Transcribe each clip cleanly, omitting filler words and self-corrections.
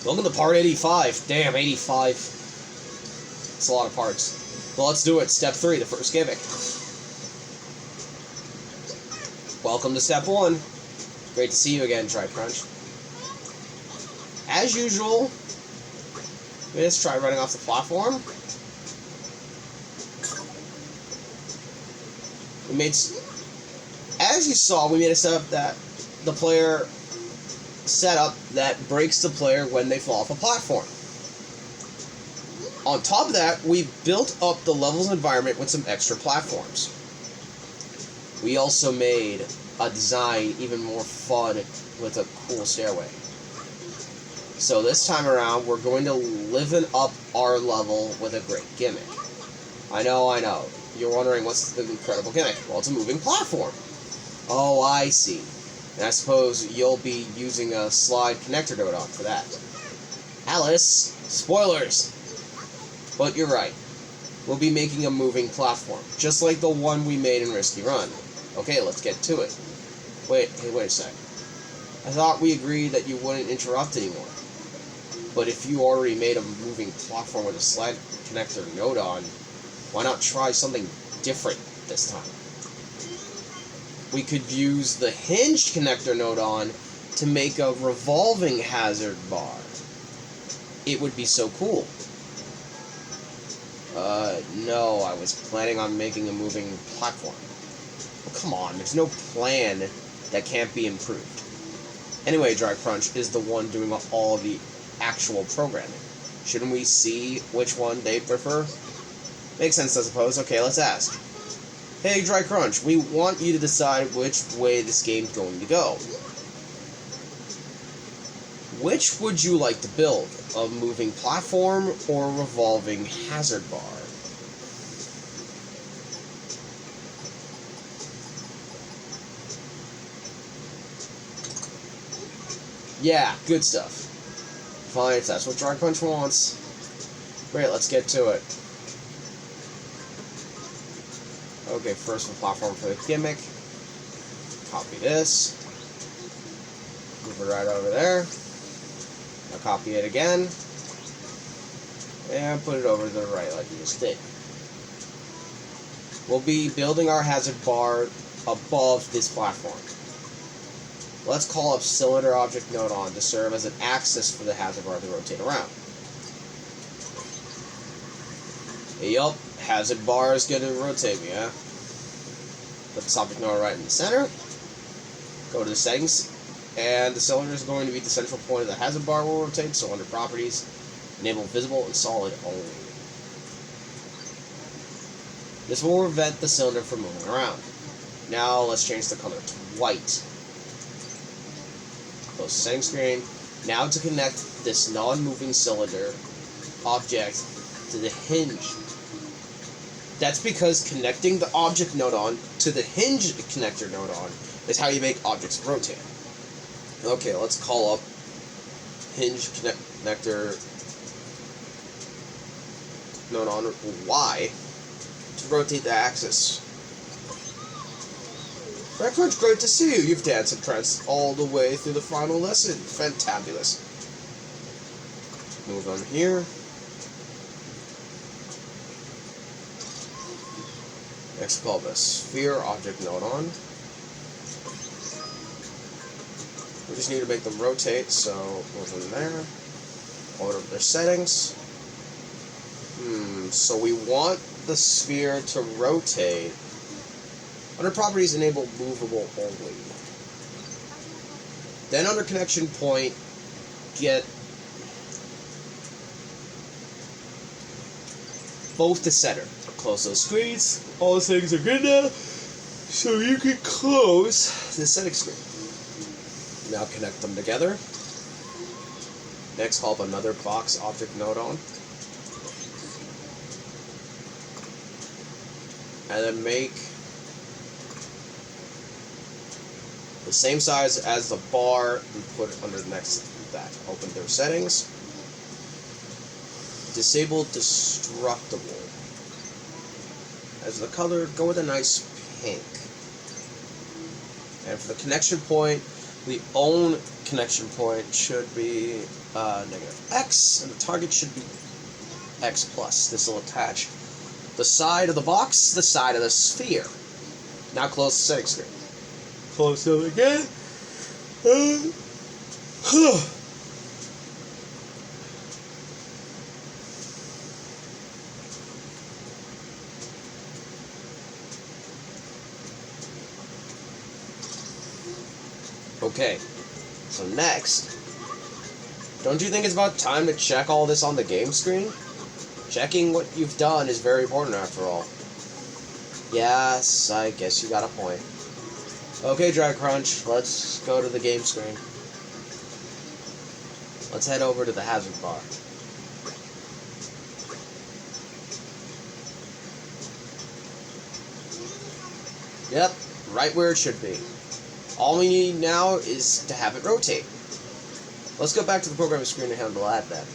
Welcome to part 85. Damn, 85. It's a lot of parts. Well, let's do it. Step 3, the first gimmick. Welcome to step 1. Great to see you again, Tri-Crunch. As usual, let's try running off the platform. As you saw, we made a setup that the player setup that breaks the player when they fall off a platform. On top of that, we built up the level's environment with some extra platforms. We also made a design even more fun with a cool stairway. So this time around, we're going to liven up our level with a great gimmick. I know. You're wondering, what's the incredible gimmick? Well, it's a moving platform. Oh, I see. And I suppose you'll be using a slide connector node-on for that. Alice, spoilers! But you're right. We'll be making a moving platform, just like the one we made in Risky Run. Okay, let's get to it. Wait a sec. I thought we agreed that you wouldn't interrupt anymore. But if you already made a moving platform with a slide connector node-on, why not try something different this time? We could use the hinged connector node-on to make a revolving hazard bar. It would be so cool. No, I was planning on making a moving platform. Well, come on, there's no plan that can't be improved. Anyway, Tri-Crunch is the one doing all of the actual programming. Shouldn't we see which one they prefer? Makes sense, I suppose. Okay, let's ask. Hey, Tri-Crunch, we want you to decide which way this game's going to go. Which would you like to build? A moving platform or a revolving hazard bar? Yeah, good stuff. Fine, if that's what Tri-Crunch wants. Great, let's get to it. Okay, first the platform for the gimmick. Copy this. Move it right over there. Now copy it again. And put it over to the right like we just did. We'll be building our hazard bar above this platform. Let's call up cylinder object node-on to serve as an axis for the hazard bar to rotate around. Yup, hazard bar is going to rotate me, huh? Put this object node right in the center. Go to the settings, and the cylinder is going to be the central point of the hazard bar will rotate, so under properties, enable visible and solid only. This will prevent the cylinder from moving around. Now let's change the color to white. Close the settings screen. Now to connect this non-moving cylinder object to the hinge. That's because connecting the object node-on to the hinge connector node-on is how you make objects rotate. Okay, let's call up hinge connector node-on Y to rotate the axis. Tri-Crunch, great to see you. You've danced and pranced all the way through the final lesson. Fantabulous. Move on here. Next, call the sphere object node-on. We just need to make them rotate, so move them there. Over to their settings. So we want the sphere to rotate. Under properties, enable movable only. Then under connection point, get both to center. Close those screens. All the settings are good now, so you can close the settings screen. Now connect them together. Next, call up another box object node-on. And then make the same size as the bar and put it under next to that. Open their settings. Disable destructible. As the color, go with a nice pink. And for the connection point, we own connection point should be negative x, and the target should be x plus. This will attach the side of the box, the side of the sphere. Now close the setting screen. Close it again. Okay, so next, don't you think it's about time to check all this on the game screen? Checking what you've done is very important after all. Yes, I guess you got a point. Okay, Dry Crunch, let's go to the game screen. Let's head over to the hazard bar. Yep, right where it should be. All we need now is to have it rotate. Let's go back to the programming screen and handle that then.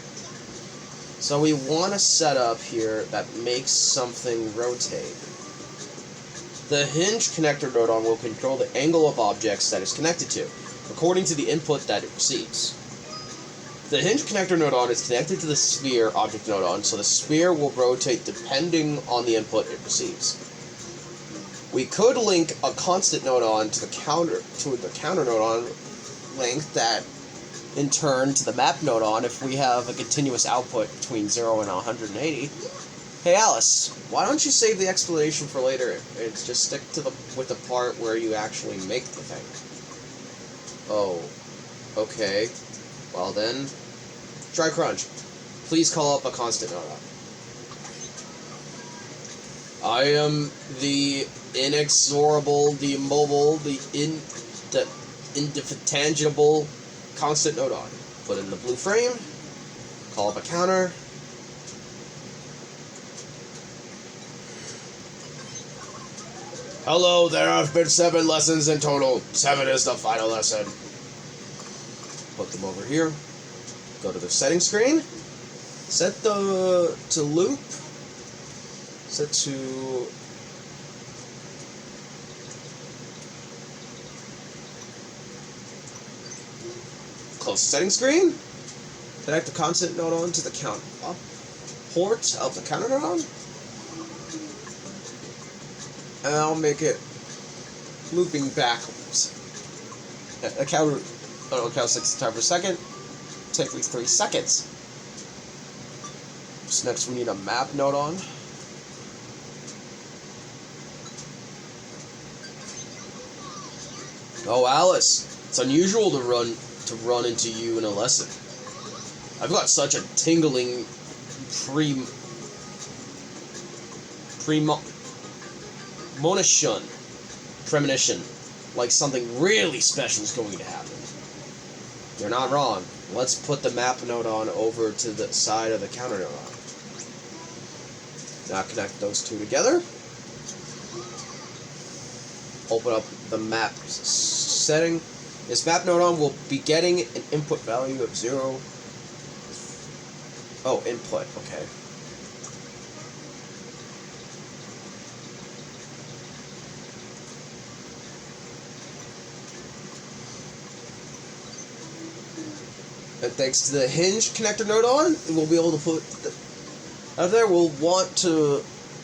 So we want a setup here that makes something rotate. The hinge connector nodon will control the angle of objects that it's connected to, according to the input that it receives. The hinge connector nodon is connected to the sphere object nodon, so the sphere will rotate depending on the input it receives. We could link a constant nodon to the counter nodon link that in turn to the map nodon if we have a continuous output between 0 and 180. Hey Alice, why don't you save the explanation for later and just stick to with the part where you actually make the thing? Oh, okay. Well then, Dry Crunch, please call up a constant nodon. I am the inexorable, the immobile, the indefatigable constant nodon. Put in the blue frame, call up a counter. Hello, there have been 7 lessons in total. 7 is the final lesson. Put them over here. Go to the settings screen. Set to loop. Set to close the settings screen. Connect the constant nodon to the count port of the counter nodon. And I'll make it looping backwards. I'll count 6 times per second. Take me 3 seconds. So next we need a map nodon. Oh, Alice, it's unusual to run into you in a lesson. I've got such a tingling premonition, like something really special is going to happen. You're not wrong. Let's put the map nodon over to the side of the counter nodon. Now connect those two together. Open up the map setting. This map nodon will be getting an input value of 0. Oh, input, okay. And thanks to the hinge connector nodon, we'll be able to put out there. We'll want the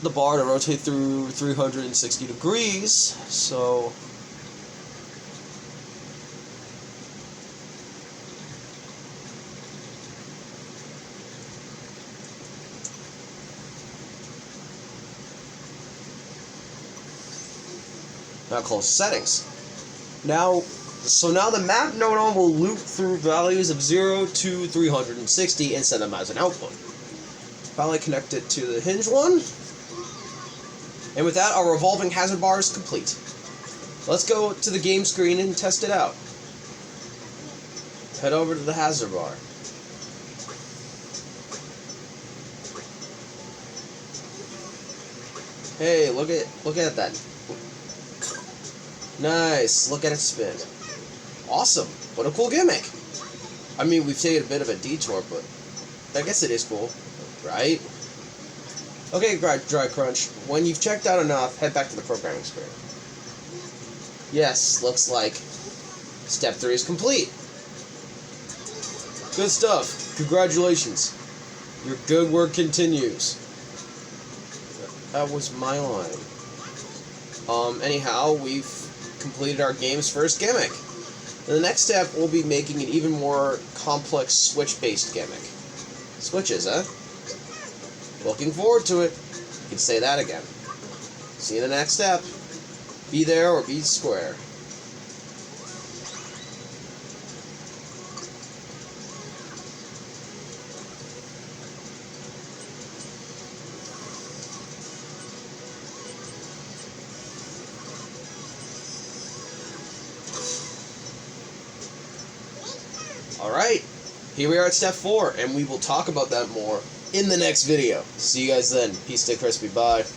bar to rotate through 360 degrees. So now close settings. So now the map nodon will loop through values of 0 to 360 and send them as an output. Finally connect it to the hinge one. And with that, our revolving hazard bar is complete. Let's go to the game screen and test it out. Head over to the hazard bar. Hey, look at that. Nice, look at it spin. Awesome, what a cool gimmick. I mean, we've taken a bit of a detour, but I guess it is cool, right? Okay, Dry Crunch, when you've checked out enough, head back to the programming screen. Yes, looks like step 3 is complete. Good stuff. Congratulations. Your good work continues. That was my line. Anyhow, we've completed our game's first gimmick. In the next step, we'll be making an even more complex Switch-based gimmick. Switches, huh? Looking forward to it. You can say that again. See you in the next step. Be there or be square. Alright, here we are at step 4, and we will talk about that more in the next video. See you guys then. Peace, stay crispy, bye.